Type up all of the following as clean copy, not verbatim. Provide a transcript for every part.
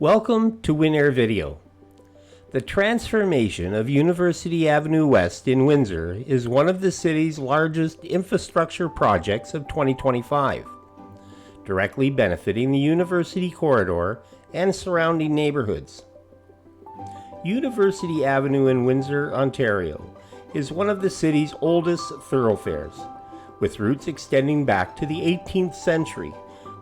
Welcome to WinAir Video. The transformation of University Avenue West in Windsor is one of the city's largest infrastructure projects of 2025, directly benefiting the University Corridor and surrounding neighborhoods. University Avenue in Windsor, Ontario, is one of the city's oldest thoroughfares, with roots extending back to the 18th century,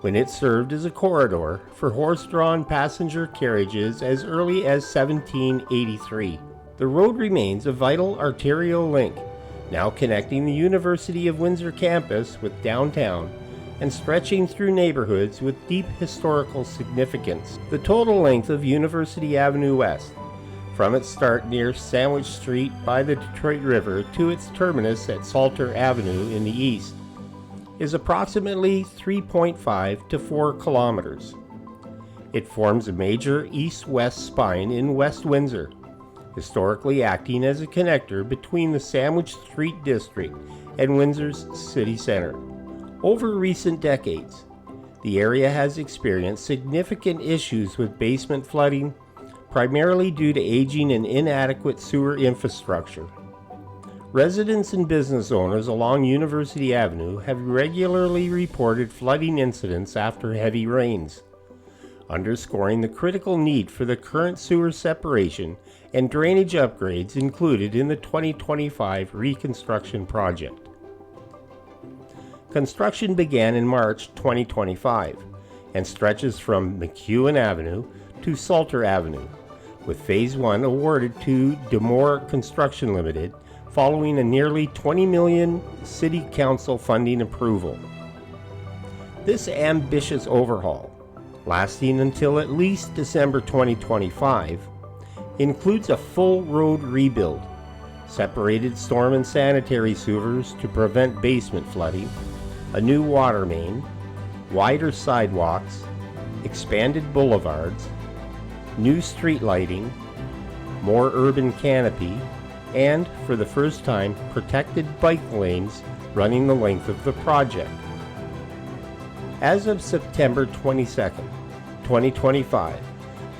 when it served as a corridor for horse-drawn passenger carriages as early as 1783. The road remains a vital arterial link, now connecting the University of Windsor campus with downtown and stretching through neighborhoods with deep historical significance. The total length of University Avenue West, from its start near Sandwich Street by the Detroit River to its terminus at Salter Avenue in the east, is approximately 3.5 to 4 kilometers. It forms a major east-west spine in West Windsor, historically acting as a connector between the Sandwich Street district and Windsor's city center. Over recent decades, the area has experienced significant issues with basement flooding, primarily due to aging and inadequate sewer infrastructure. Residents and business owners along University Avenue have regularly reported flooding incidents after heavy rains, underscoring the critical need for the current sewer separation and drainage upgrades included in the 2025 Reconstruction project. Construction began in March 2025 and stretches from McEwen Avenue to Salter Avenue, with Phase 1 awarded to D'Amore Construction Ltd. Following a nearly $20 million City Council funding approval. This ambitious overhaul, lasting until at least December 2025, includes a full road rebuild, separated storm and sanitary sewers to prevent basement flooding, a new water main, wider sidewalks, expanded boulevards, new street lighting, more urban canopy, and, for the first time, protected bike lanes running the length of the project. As of September 22, 2025,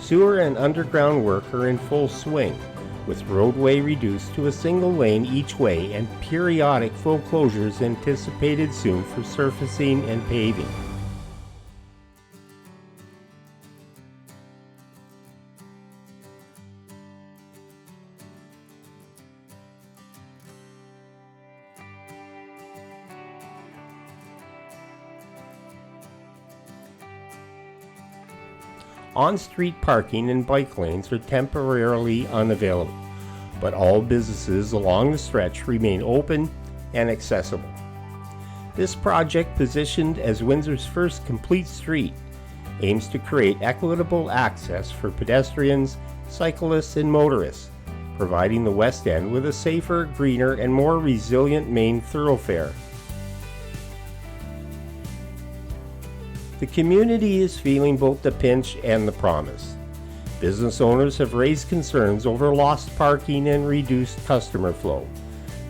sewer and underground work are in full swing, with roadway reduced to a single lane each way and periodic full closures anticipated soon for surfacing and paving. On-street parking and bike lanes are temporarily unavailable, but all businesses along the stretch remain open and accessible. This project, positioned as Windsor's first complete street, aims to create equitable access for pedestrians, cyclists, and motorists, providing the West End with a safer, greener, and more resilient main thoroughfare. The community is feeling both the pinch and the promise. Business owners have raised concerns over lost parking and reduced customer flow,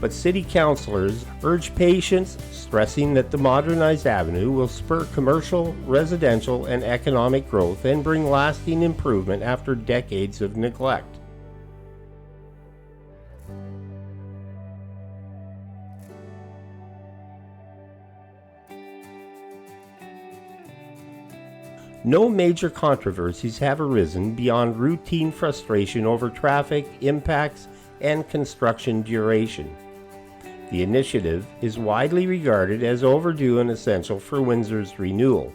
but city councilors urge patience, stressing that the modernized avenue will spur commercial, residential, and economic growth and bring lasting improvement after decades of neglect. No major controversies have arisen beyond routine frustration over traffic impacts and construction duration. The initiative is widely regarded as overdue and essential for Windsor's renewal.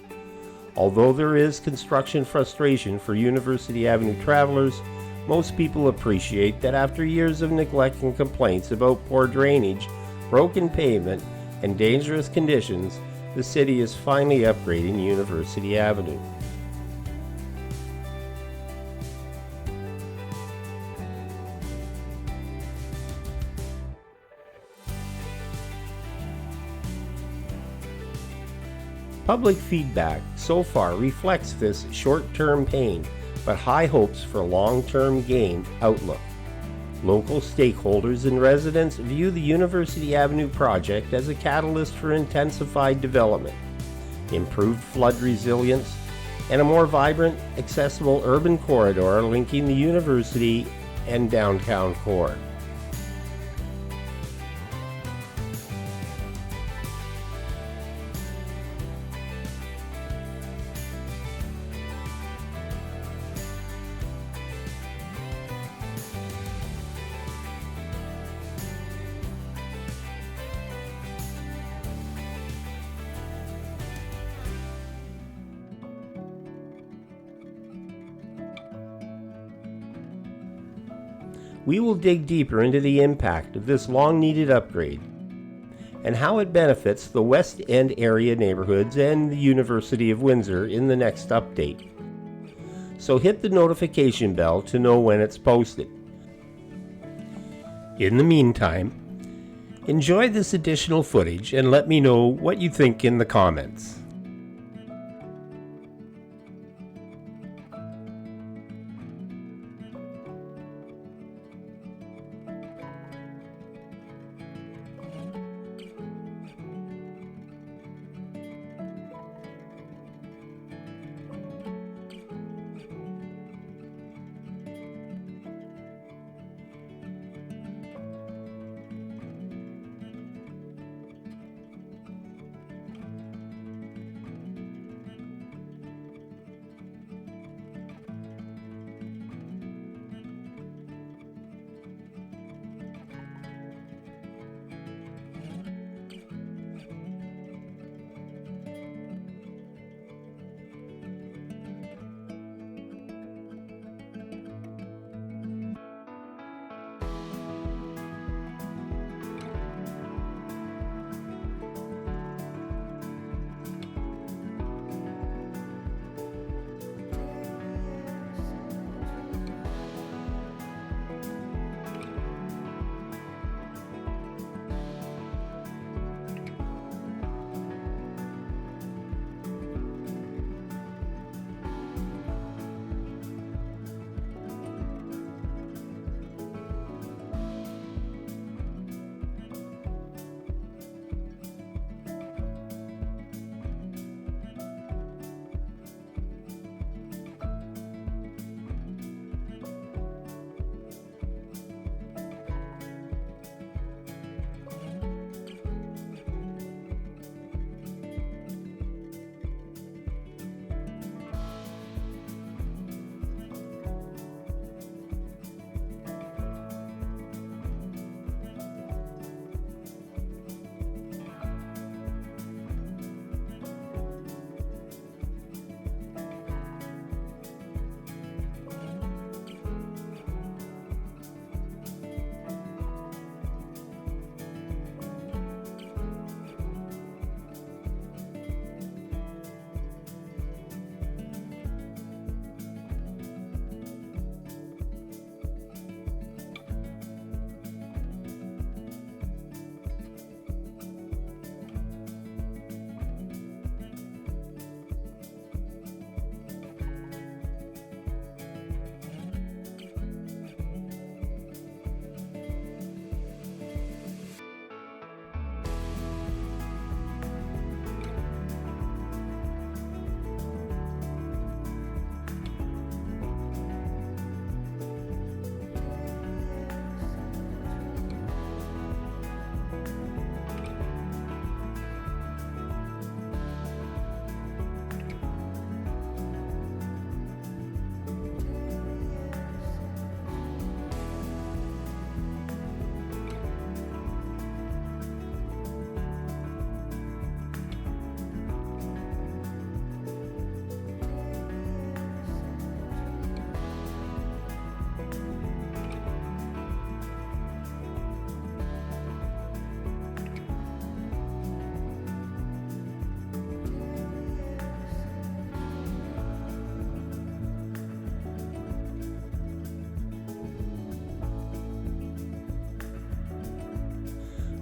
Although there is construction frustration for University Avenue travelers, most people appreciate that after years of neglect and complaints about poor drainage, broken pavement, and dangerous conditions, the city is finally upgrading University Avenue. Public feedback so far reflects this short-term pain, but high hopes for long-term gain outlook. Local stakeholders and residents view the University Avenue project as a catalyst for intensified development, improved flood resilience, and a more vibrant, accessible urban corridor linking the university and downtown core. We will dig deeper into the impact of this long-needed upgrade and how it benefits the West End area neighborhoods and the University of Windsor in the next update. So hit the notification bell to know when it's posted. In the meantime, enjoy this additional footage and let me know what you think in the comments.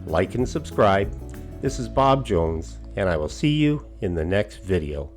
Like and subscribe. This is Bob Jones, and I will see you in the next video.